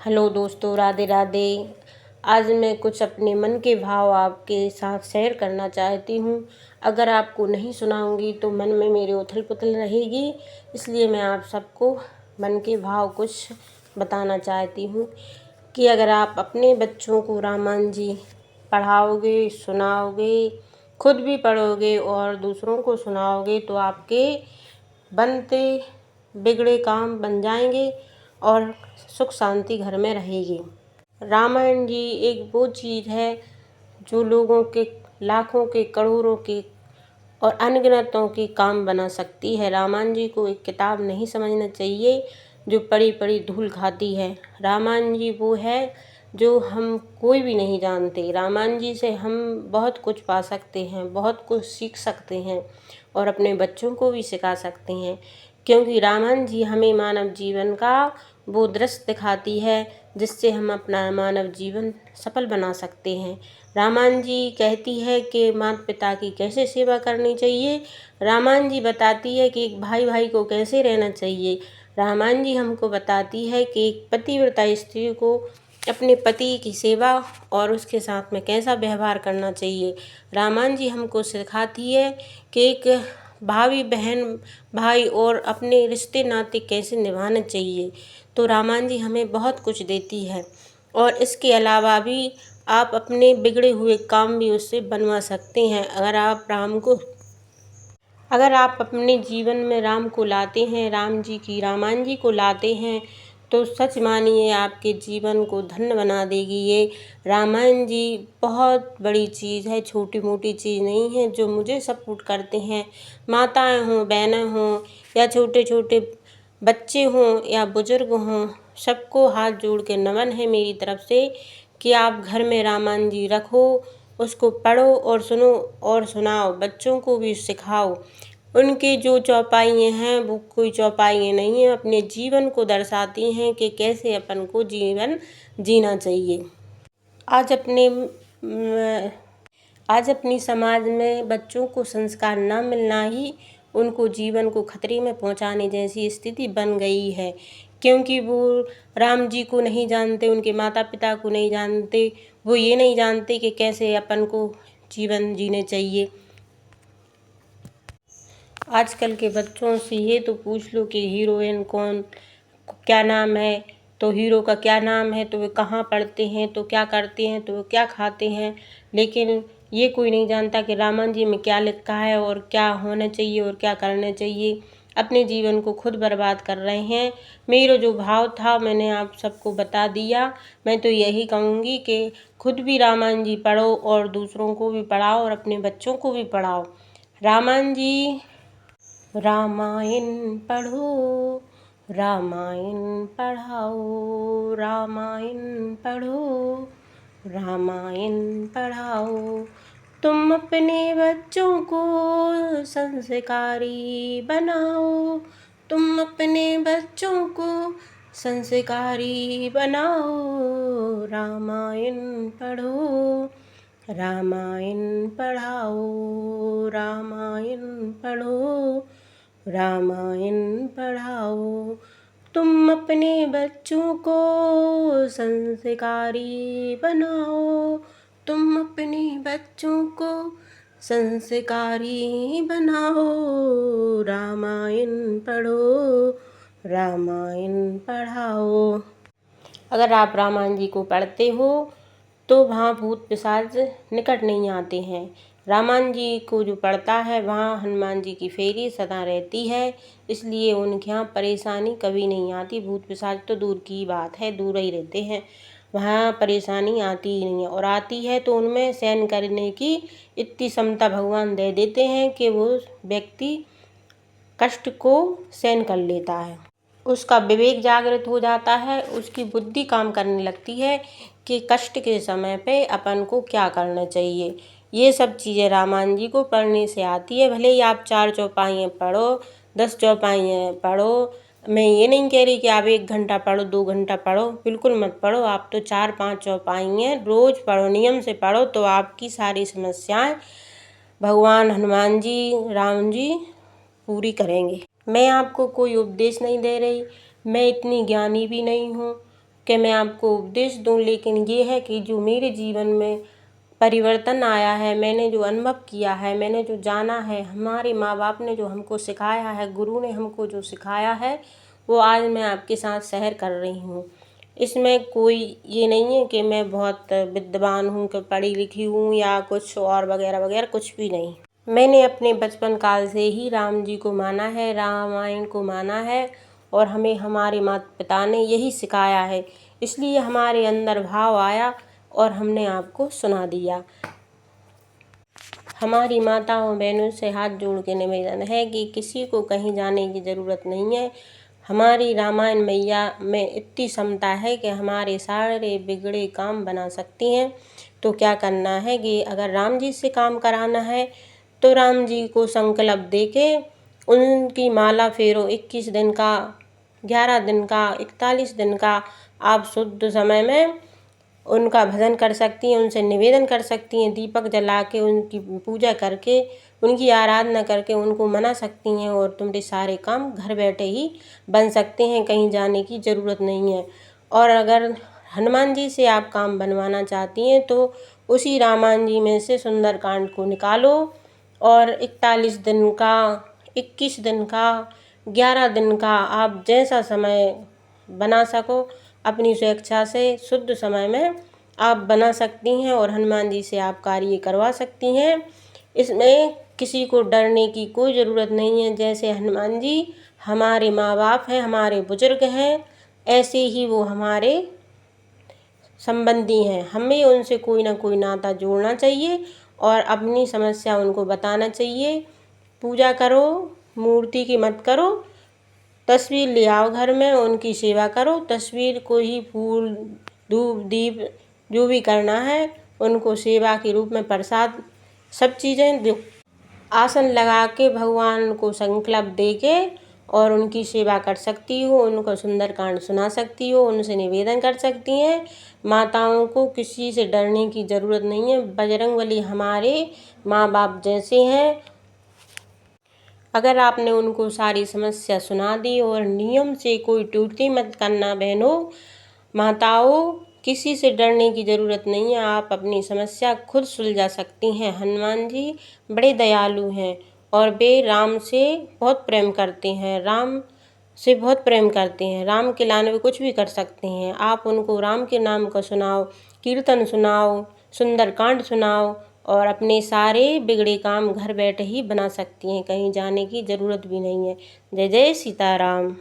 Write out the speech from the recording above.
Hello दोस्तों, राधे राधे। आज मैं कुछ अपने मन के भाव आपके साथ शेयर करना चाहती हूँ। अगर आपको नहीं सुनाऊंगी तो मन में मेरे उथल पुथल रहेगी, इसलिए मैं आप सबको मन के भाव कुछ बताना चाहती हूँ कि अगर आप अपने बच्चों को रामायण जी पढ़ाओगे, सुनाओगे, खुद भी पढ़ोगे और दूसरों को सुनाओगे तो आपके बनते बिगड़े काम बन जाएंगे और सुख शांति घर में रहेगी। रामायण जी एक वो चीज़ है जो लोगों के लाखों के, करोड़ों के और अनगिनतों के काम बना सकती है। रामायण जी को एक किताब नहीं समझना चाहिए जो पड़ी पड़ी धूल खाती है। रामायण जी वो है जो हम कोई भी नहीं जानते। रामायण जी से हम बहुत कुछ पा सकते हैं, बहुत कुछ सीख सकते हैं और अपने बच्चों को भी सिखा सकते हैं, क्योंकि रामायण जी हमें मानव जीवन का वो दृश्य दिखाती है जिससे हम अपना मानव जीवन सफल बना सकते हैं। रामायण जी कहती है कि माता पिता की कैसे सेवा करनी चाहिए। रामायण जी बताती है कि एक भाई भाई को कैसे रहना चाहिए। रामायण जी हमको बताती है कि एक पतिव्रता स्त्री को अपने पति की सेवा और उसके साथ में कैसा व्यवहार करना चाहिए। रामायण जी हमको सिखाती है कि एक भाभी बहन, भाई और अपने रिश्ते नाते कैसे निभाने चाहिए। तो रामायण जी हमें बहुत कुछ देती है और इसके अलावा भी आप अपने बिगड़े हुए काम भी उससे बनवा सकते हैं। अगर आप अपने जीवन में राम को लाते हैं, राम जी की रामायण जी को लाते हैं तो सच मानिए आपके जीवन को धन्य बना देगी। ये रामायण जी बहुत बड़ी चीज़ है, छोटी मोटी चीज़ नहीं है। जो मुझे सपोर्ट करते हैं, माताएं हों, बहनें हों या छोटे छोटे बच्चे हों या बुजुर्ग हों, सबको हाथ जोड़ के नमन है मेरी तरफ से कि आप घर में रामायण जी रखो, उसको पढ़ो और सुनो और सुनाओ, बच्चों को भी सिखाओ। उनके जो चौपाइयाँ हैं वो कोई चौपाइयाँ नहीं हैं, अपने जीवन को दर्शाती हैं कि कैसे अपन को जीवन जीना चाहिए। आज अपनी समाज में बच्चों को संस्कार न मिलना ही उनको जीवन को खतरे में पहुंचाने जैसी स्थिति बन गई है, क्योंकि वो राम जी को नहीं जानते, उनके माता पिता को नहीं जानते, वो ये नहीं जानते कि कैसे अपन को जीवन जीने चाहिए। आजकल के बच्चों से ये तो पूछ लो कि हीरोइन कौन, क्या नाम है, तो हीरो का क्या नाम है, तो वे कहाँ पढ़ते हैं, तो क्या करते हैं, तो वे क्या खाते हैं, लेकिन ये कोई नहीं जानता कि रामायण जी में क्या लिखा है और क्या होना चाहिए और क्या करना चाहिए। अपने जीवन को खुद बर्बाद कर रहे हैं। मेरा जो भाव था मैंने आप सबको बता दिया। मैं तो यही कहूँगी कि खुद भी रामायण जी पढ़ो और दूसरों को भी पढ़ाओ और अपने बच्चों को भी पढ़ाओ। रामायण जी रामायण पढ़ो, रामायण पढ़ाओ, रामायण पढ़ो, रामायण पढ़ाओ। तुम अपने बच्चों को संस्कारी बनाओ, तुम अपने बच्चों को संस्कारी बनाओ। रामायण पढ़ो, रामायण पढ़ाओ, रामायण पढ़ो, रामायण पढ़ाओ। तुम अपने बच्चों को संस्कारी बनाओ, तुम अपने बच्चों को संस्कारी बनाओ। रामायण पढ़ो, रामायण पढ़ाओ। अगर आप रामायण जी को पढ़ते हो तो वहाँ भूत पिशाच निकट नहीं आते हैं। रामायण जी को जो पढ़ता है वहाँ हनुमान जी की फेरी सदा रहती है, इसलिए उनके यहाँ परेशानी कभी नहीं आती। भूत पिशाच तो दूर की बात है, दूर ही रहते हैं, वहाँ परेशानी आती ही नहीं है, और आती है तो उनमें सहन करने की इतनी क्षमता भगवान दे देते हैं कि वो व्यक्ति कष्ट को सहन कर लेता है, उसका विवेक जागृत हो जाता है, उसकी बुद्धि काम करने लगती है कि कष्ट के समय पे अपन को क्या करना चाहिए। ये सब चीज़ें रामायण जी को पढ़ने से आती है। भले ही आप 4 चौपाइयाँ पढ़ो, 10 चौपाइयाँ पढ़ो, मैं ये नहीं कह रही कि आप 1 घंटा पढ़ो, 2 घंटा पढ़ो, बिल्कुल मत पढ़ो। आप तो 4-5 चौपाइयाँ रोज़ पढ़ो, नियम से पढ़ो, तो आपकी सारी समस्याएं भगवान हनुमान जी, राम जी पूरी करेंगे। मैं आपको कोई उपदेश नहीं दे रही, मैं इतनी ज्ञानी भी नहीं हूँ कि मैं आपको उपदेश दूँ, लेकिन ये है कि जो मेरे जीवन में परिवर्तन आया है, मैंने जो अनुभव किया है, मैंने जो जाना है, हमारे माँ बाप ने जो हमको सिखाया है, गुरु ने हमको जो सिखाया है, वो आज मैं आपके साथ शेयर कर रही हूँ। इसमें कोई ये नहीं है कि मैं बहुत विद्वान हूँ, कि पढ़ी लिखी हूँ या कुछ और वगैरह वगैरह, कुछ भी नहीं। मैंने अपने बचपन काल से ही राम जी को माना है, रामायण को माना है, और हमें हमारे माता पिता ने यही सिखाया है, इसलिए हमारे अंदर भाव आया और हमने आपको सुना दिया। हमारी माताओं बहनों से हाथ जोड़ के निवेदन है कि किसी को कहीं जाने की ज़रूरत नहीं है। हमारी रामायण मैया में इतनी क्षमता है कि हमारे सारे बिगड़े काम बना सकती हैं। तो क्या करना है कि अगर राम जी से काम कराना है तो राम जी को संकल्प देके उनकी माला फेरो। 21 दिन का, 11 दिन का, 41 दिन का आप शुद्ध समय में उनका भजन कर सकती हैं, उनसे निवेदन कर सकती हैं, दीपक जला के उनकी पूजा करके, उनकी आराधना करके उनको मना सकती हैं, और तुम्हारे सारे काम घर बैठे ही बन सकते हैं, कहीं जाने की ज़रूरत नहीं है। और अगर हनुमान जी से आप काम बनवाना चाहती हैं तो उसी रामायण जी में से सुंदरकांड को निकालो और 41 दिन का, 21 दिन का, 11 दिन का, आप जैसा समय बना सको अपनी स्वेच्छा से शुद्ध समय में आप बना सकती हैं और हनुमान जी से आप कार्य करवा सकती हैं। इसमें किसी को डरने की कोई ज़रूरत नहीं है। जैसे हनुमान जी हमारे माँ बाप हैं, हमारे बुजुर्ग हैं, ऐसे ही वो हमारे संबंधी हैं। हमें उनसे कोई ना कोई नाता जोड़ना चाहिए और अपनी समस्या उनको बताना चाहिए। पूजा करो, मूर्ति की मत करो, तस्वीर ले आओ घर में, उनकी सेवा करो। तस्वीर को ही फूल, धूप, दीप जो भी करना है उनको सेवा के रूप में प्रसाद, सब चीज़ें दो। आसन लगा के भगवान को संकल्प दे के और उनकी सेवा कर सकती हो, उनको सुंदरकांड सुना सकती हो, उनसे निवेदन कर सकती हैं। माताओं को किसी से डरने की ज़रूरत नहीं है। बजरंगबली हमारे माँ बाप जैसे हैं। अगर आपने उनको सारी समस्या सुना दी और नियम से कोई टूटी मत करना बहनों, माताओं, किसी से डरने की ज़रूरत नहीं है। आप अपनी समस्या खुद सुलझा सकती हैं। हनुमान जी बड़े दयालु हैं और वे राम से बहुत प्रेम करते हैं, राम से बहुत प्रेम करते हैं। राम के लाने वे कुछ भी कर सकते हैं। आप उनको राम के नाम का सुनाओ, कीर्तन सुनाओ, सुंदरकांड सुनाओ और अपने सारे बिगड़े काम घर बैठे ही बना सकती हैं, कहीं जाने की ज़रूरत भी नहीं है। जय जय सीताराम।